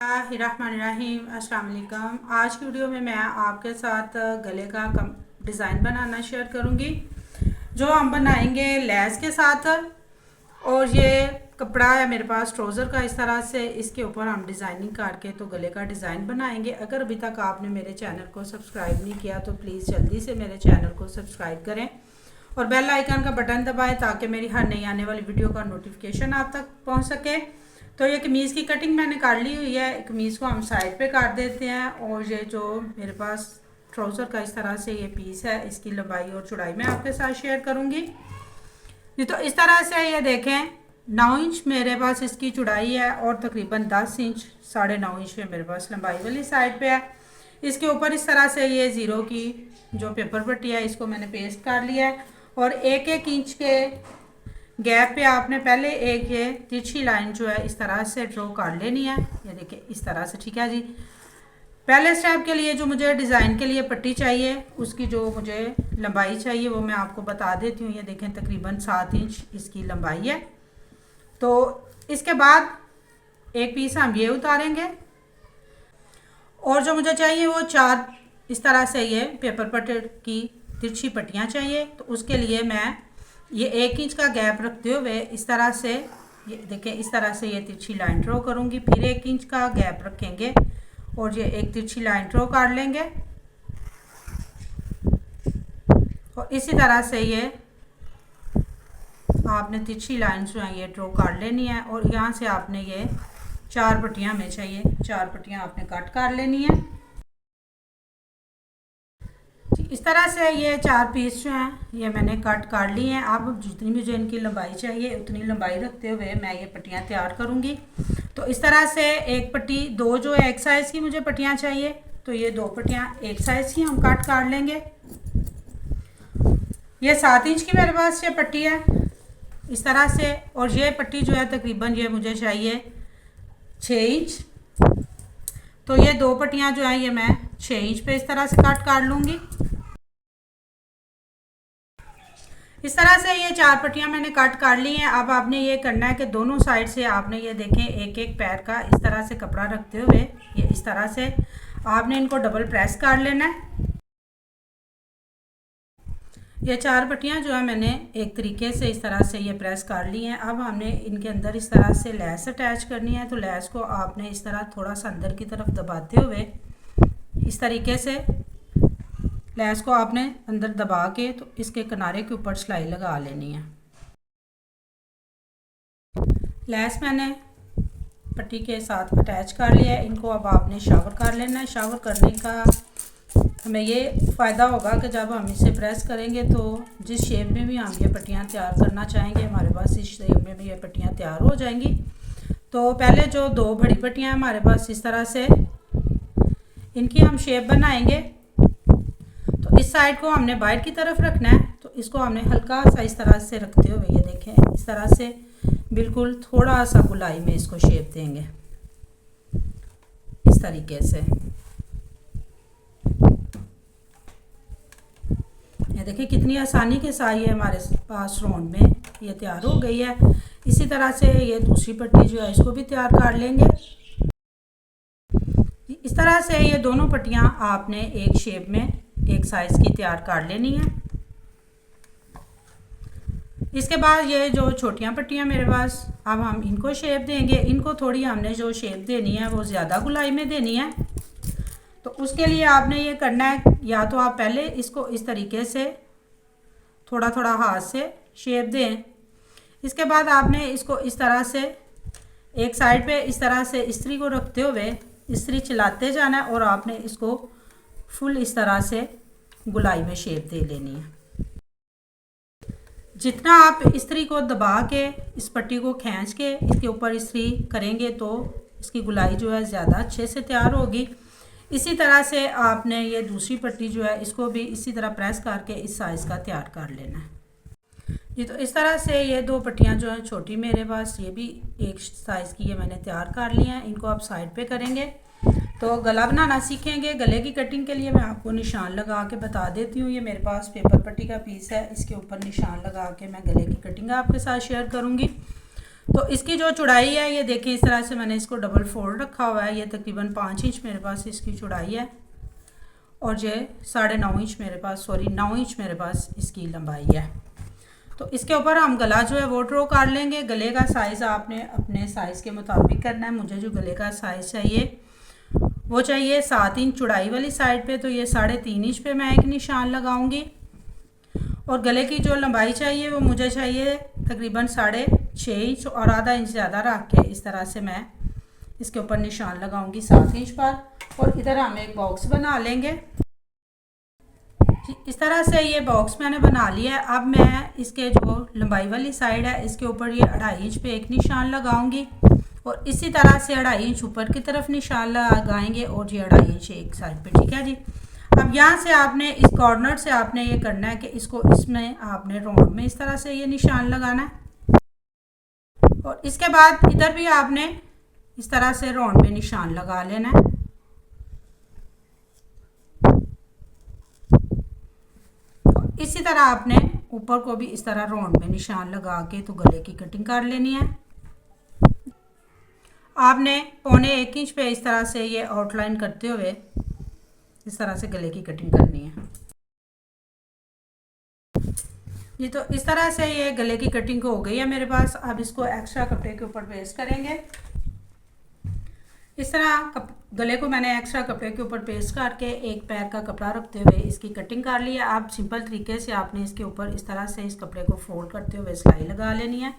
बिस्मिल्लाहिर्रहमानिर्रहीम। अस्सलाम वालेकुम। आज की वीडियो में मैं आपके साथ गले का डिज़ाइन बनाना शेयर करूंगी, जो हम बनाएंगे लेस के साथ। और ये कपड़ा है मेरे पास ट्राउज़र का, इस तरह से इसके ऊपर हम डिज़ाइनिंग करके तो गले का डिज़ाइन बनाएंगे। अगर अभी तक आपने मेरे चैनल को सब्सक्राइब नहीं किया तो प्लीज़ जल्दी से मेरे चैनल को सब्सक्राइब करें और बेल आइकन का बटन दबाएं ताकि मेरी हर नई आने वाली वीडियो का नोटिफिकेशन आप तक पहुंच सके। तो ये कमीज़ की कटिंग मैंने कर ली हुई है। कमीज़ को हम साइड पे काट देते हैं और ये जो मेरे पास ट्राउज़र का इस तरह से ये पीस है, इसकी लंबाई और चौड़ाई मैं आपके साथ शेयर करूँगी। ये तो इस तरह से ये देखें, 9 इंच मेरे पास इसकी चौड़ाई है और तकरीबन 10 इंच 9.5 इंच में मेरे पास लंबाई वाली साइड पे है। इसके ऊपर इस तरह से ये ज़ीरो की जो पेपर पट्टी है इसको मैंने पेस्ट कर लिया है और 1-1 इंच के गैप पे आपने पहले एक ये तिरछी लाइन जो है इस तरह से ड्रॉ कर लेनी है। ये देखिए इस तरह से, ठीक है जी। पहले स्टेप के लिए जो मुझे डिज़ाइन के लिए पट्टी चाहिए उसकी जो मुझे लंबाई चाहिए वो मैं आपको बता देती हूँ। ये देखें तकरीबन 7 इंच इसकी लंबाई है। तो इसके बाद एक पीस हम ये उतारेंगे और जो मुझे चाहिए वो 4 इस तरह से ये पेपर पट्टी की तिरछी पट्टियाँ चाहिए। तो उसके लिए मैं ये 1 इंच का गैप रखते हुए इस तरह से, ये देखें इस तरह से ये तिरछी लाइन ड्रॉ करूँगी, फिर 1 इंच का गैप रखेंगे और ये एक तिरछी लाइन ड्रॉ कर लेंगे और इसी तरह से ये आपने तिरछी लाइन जो है ये ड्रॉ कर लेनी है। और यहाँ से आपने ये 4 पट्टियाँ में चाहिए, 4 पट्टियाँ आपने कट कर लेनी है। इस तरह से ये 4 पीस जो हैं ये मैंने कट कर ली हैं। अब जितनी मुझे इनकी लंबाई चाहिए उतनी लंबाई रखते हुए मैं ये पट्टियाँ तैयार करूँगी। तो इस तरह से एक पट्टी, 2 जो है एक साइज़ की मुझे पट्टियाँ चाहिए, तो ये 2 पट्टियाँ एक साइज़ की हम कट कर लेंगे। ये 7 इंच की मेरे पास ये पट्टी है इस तरह से, और ये पट्टी जो है तकरीबन ये मुझे चाहिए 6 इंच। तो ये 2 पट्टियाँ जो है ये मैं 6 इंच पे इस तरह से कट कर लूँगी। इस तरह से ये 4 पट्टियाँ मैंने कट कर ली हैं। अब आपने ये करना है कि दोनों साइड से आपने ये देखें एक पैर का इस तरह से कपड़ा रखते हुए ये इस तरह से आपने इनको डबल प्रेस कर लेना है। ये 4 पट्टियाँ जो है मैंने एक तरीके से इस तरह से ये प्रेस कर ली हैं। अब हमने इनके अंदर इस तरह से लेस अटैच करनी है। तो लेस को आपने इस तरह थोड़ा सा अंदर की तरफ दबाते हुए इस तरीके से लेस को आपने अंदर दबा के तो इसके किनारे के ऊपर सिलाई लगा लेनी है। लेस मैंने पट्टी के साथ अटैच कर लिया है। इनको अब आपने शावर कर लेना है। शावर करने का हमें ये फ़ायदा होगा कि जब हम इसे प्रेस करेंगे तो जिस शेप में भी हम ये पट्टियाँ तैयार करना चाहेंगे हमारे पास इस शेप में भी ये पट्टियाँ तैयार हो जाएंगी। तो पहले जो 2 बड़ी पट्टियाँ हमारे पास इस तरह से इनकी हम शेप बनाएंगे। तो इस साइड को हमने बाहर की तरफ रखना है, तो इसको हमने हल्का सा इस तरह से रखते हुए ये देखें इस तरह से बिल्कुल थोड़ा सा गुलाई में इसको शेप देंगे इस तरीके से। ये देखिए कितनी आसानी के साथ ये हमारे पास राउंड में ये तैयार हो गई है। इसी तरह से ये दूसरी पट्टी जो है इसको भी तैयार कर लेंगे। इस तरह से ये दोनों पट्टियाँ आपने एक शेप में एक साइज़ की तैयार कर लेनी है। इसके बाद ये जो छोटियाँ पट्टियाँ मेरे पास, अब हम इनको शेप देंगे। इनको थोड़ी हमने जो शेप देनी है वो ज़्यादा गुलाई में देनी है। तो उसके लिए आपने ये करना है, या तो आप पहले इसको इस तरीके से थोड़ा थोड़ा हाथ से शेप दें। इसके बाद आपने इसको इस तरह से एक साइड पे इस तरह से इस्त्री को रखते हुए इस्त्री चलाते जाना है और आपने इसको फुल इस तरह से गुलाई में शेप दे लेनी है। जितना आप इस्त्री को दबा के इस पट्टी को खींच के इसके ऊपर इस्त्री करेंगे तो इसकी गुलाई जो है ज़्यादा अच्छे से तैयार होगी। इसी तरह से आपने ये दूसरी पट्टी जो है इसको भी इसी तरह प्रेस करके इस साइज़ का तैयार कर लेना है। ये तो इस तरह से ये 2 पट्टियाँ जो हैं छोटी मेरे पास ये भी एक साइज़ की ये मैंने तैयार कर ली हैं। इनको आप साइड पे करेंगे तो गला बनाना सीखेंगे। गले की कटिंग के लिए मैं आपको निशान लगा के बता देती हूँ। ये मेरे पास पेपर पट्टी का पीस है, इसके ऊपर निशान लगा के मैं गले की कटिंग आपके साथ शेयर करूँगी। तो इसकी जो चौड़ाई है ये देखें, इस तरह से मैंने इसको डबल फोल्ड रखा हुआ है। ये तकरीबन 5 इंच मेरे पास इसकी चौड़ाई है और ये 9.5 इंच मेरे पास, 9 इंच मेरे पास इसकी लंबाई है। तो इसके ऊपर हम गला जो है वो ड्रॉ कर लेंगे। गले का साइज़ आपने अपने साइज़ के मुताबिक करना है। मुझे जो गले का साइज़ चाहिए वो चाहिए 7 इंच चौड़ाई वाली साइड पे, तो ये 3.5 इंच पे मैं एक निशान लगाऊंगी। और गले की जो लंबाई चाहिए वो मुझे चाहिए तकरीबन 6.5 इंच और आधा इंच ज़्यादा रख के इस तरह से मैं इसके ऊपर निशान लगाऊंगी 7 इंच पर। और इधर हम एक बॉक्स बना लेंगे। इस तरह से ये बॉक्स मैंने बना लिया है। अब मैं इसके जो लंबाई वाली साइड है इसके ऊपर ये 2.5 इंच पे एक निशान लगाऊंगी और इसी तरह से 2.5 इंच ऊपर की तरफ निशान लगाएंगे और ये 2.5 इंच एक साइड पे, ठीक है जी। अब यहाँ से आपने इस कॉर्नर से आपने ये करना है कि इसको इसमें आपने राउंड में इस तरह से ये निशान लगाना है और इसके बाद इधर भी आपने इस तरह से राउंड में निशान लगा लेना है। इसी तरह आपने ऊपर को भी इस तरह राउंड में निशान लगा के तो गले की कटिंग कर लेनी है। आपने 1.25 इंच पे इस तरह से ये आउटलाइन करते हुए इस तरह से गले की कटिंग करनी है। ये तो इस तरह से ये गले की कटिंग हो गई है मेरे पास। अब इसको एक्स्ट्रा कपड़े के ऊपर पेस्ट करेंगे। इस तरह गले को मैंने एक्स्ट्रा कपड़े के ऊपर पेस्ट करके एक पैर का कपड़ा रखते हुए इसकी कटिंग कर ली है। अब सिंपल तरीके से आपने इसके ऊपर इस तरह से इस कपड़े को फोल्ड करते हुए सिलाई लगा लेनी है।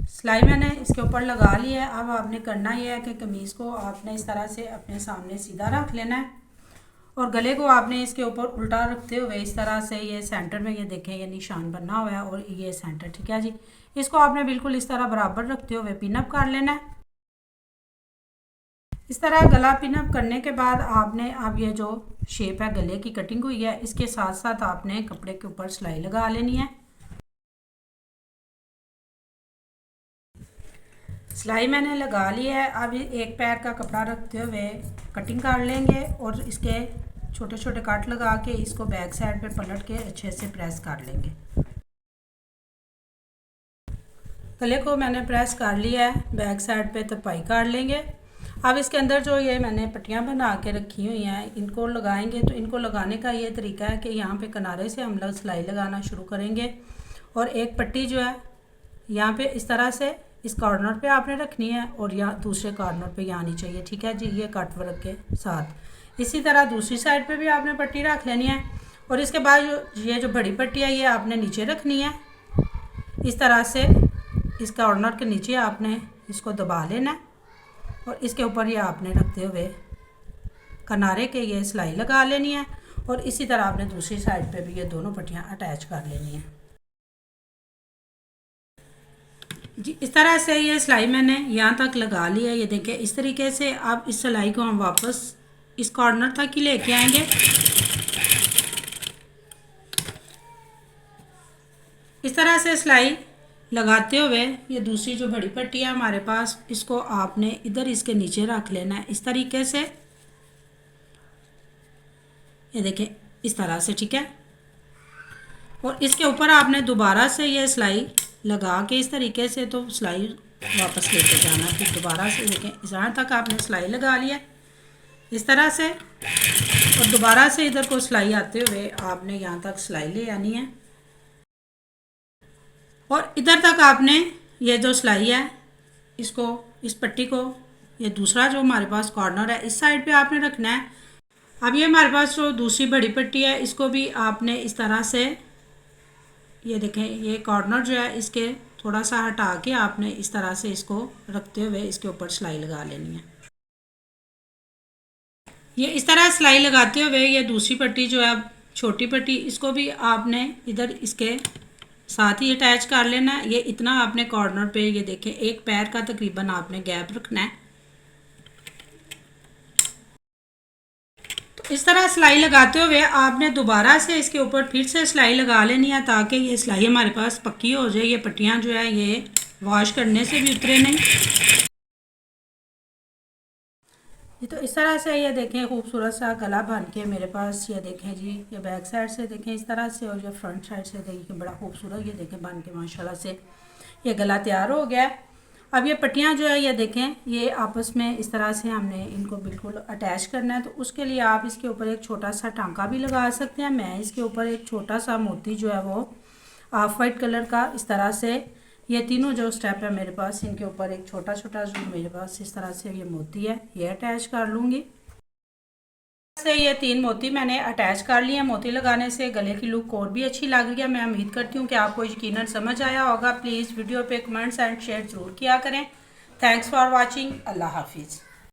सिलाई मैंने इसके ऊपर लगा ली है। अब आपने करना यह है कि कमीज़ को आपने इस तरह से अपने सामने सीधा रख लेना है और गले को आपने इसके ऊपर उल्टा रखते हुए इस तरह से ये सेंटर में ये देखें ये निशान बना हुआ है और ये सेंटर, ठीक है जी। इसको आपने बिल्कुल इस तरह बराबर रखते हुए पिनअप कर लेना है। इस तरह गला पिनअप करने के बाद आपने अब ये जो शेप है गले की कटिंग हुई है इसके साथ साथ आपने कपड़े के ऊपर सिलाई लगा लेनी है। सिलाई मैंने लगा ली है। अब एक पैर का कपड़ा रखते हुए कटिंग कर लेंगे और इसके छोटे छोटे कट लगा के इसको बैक साइड पे पलट के अच्छे से प्रेस कर लेंगे। गले को मैंने प्रेस कर लिया है, बैक साइड पे तरपाई कर लेंगे। अब इसके अंदर जो ये मैंने पट्टियाँ बना के रखी हुई हैं इनको लगाएंगे। तो इनको लगाने का ये तरीका है कि यहाँ पे किनारे से हम लोग सिलाई लगाना शुरू करेंगे और एक पट्टी जो है यहाँ पे इस तरह से इस कॉर्नर पे आपने रखनी है और यहाँ दूसरे कॉर्नर पे यहाँ आनी चाहिए, ठीक है जी, ये कट वर्क के साथ। इसी तरह दूसरी साइड पे भी आपने पट्टी रख लेनी है और इसके बाद ये जो बड़ी पट्टी है ये आपने नीचे रखनी है। इस तरह से इस कॉर्नर के नीचे आपने इसको दबा लेना है और इसके ऊपर ये आपने रखते हुए किनारे के ये सिलाई लगा लेनी है और इसी तरह आपने दूसरी साइड पे भी ये दोनों पट्टियाँ अटैच कर लेनी है जी। इस तरह से ये सिलाई मैंने यहाँ तक लगा ली है, ये देखें इस तरीके से। अब इस सिलाई को हम वापस इस कॉर्नर तक ही लेके आएंगे। इस तरह से सिलाई लगाते हुए ये दूसरी जो बड़ी पट्टी है हमारे पास इसको आपने इधर इसके नीचे रख लेना है इस तरीके से, ये देखें इस तरह से, ठीक है। और इसके ऊपर आपने दोबारा से ये सिलाई लगा के इस तरीके से तो सिलाई वापस लेके जाना। फिर दोबारा से देखें इस यहाँ तक आपने सिलाई लगा लिया इस तरह से और दोबारा से इधर को सिलाई आते हुए आपने यहाँ तक सिलाई ले आनी है और इधर तक आपने ये जो सिलाई है इसको इस पट्टी को ये दूसरा जो हमारे पास कॉर्नर है इस साइड पे आपने रखना है। अब ये हमारे पास जो दूसरी बड़ी पट्टी है इसको भी आपने इस तरह से, ये देखें ये कॉर्नर जो है इसके थोड़ा सा हटा के आपने इस तरह से इसको रखते हुए इसके ऊपर सिलाई लगा लेनी है। ये इस तरह सिलाई लगाते हुए ये दूसरी पट्टी जो है छोटी पट्टी इसको भी आपने इधर इसके साथ ही अटैच कर लेना है। ये इतना आपने कॉर्नर पे ये देखें एक पैर का तकरीबन आपने गैप रखना है। तो इस तरह सिलाई लगाते हुए आपने दोबारा से इसके ऊपर फिर से सिलाई लगा लेनी है ताकि ये सिलाई हमारे पास पक्की हो जाए। ये पट्टियाँ जो है ये वॉश करने से भी उतरे नहीं। ये तो इस तरह से ये देखें खूबसूरत सा गला बन के मेरे पास, ये देखें जी, ये बैक साइड से देखें इस तरह से और ये फ्रंट साइड से देखिए बड़ा खूबसूरत ये देखें बन के माशाल्लाह से। ये गला तैयार हो गया है। अब ये पट्टियाँ जो है ये देखें, ये आपस में इस तरह से हमने इनको बिल्कुल अटैच करना है। तो उसके लिए आप इसके ऊपर एक छोटा सा टांका भी लगा सकते हैं। मैं इसके ऊपर एक छोटा सा मोती जो है वो ऑफ वाइट कलर का इस तरह से, ये तीनों जो स्टेप है मेरे पास, इनके ऊपर एक छोटा छोटा जो मेरे पास इस तरह से ये मोती है ये अटैच कर लूँगी। से ये 3 मोती मैंने अटैच कर लिए। मोती लगाने से गले की लुक और भी अच्छी लग रही है। मैं उम्मीद करती हूँ कि आपको यकीनन समझ आया होगा। प्लीज़ वीडियो पे कमेंट्स एंड शेयर ज़रूर किया करें। Thanks for watching. अल्लाह हाफिज़।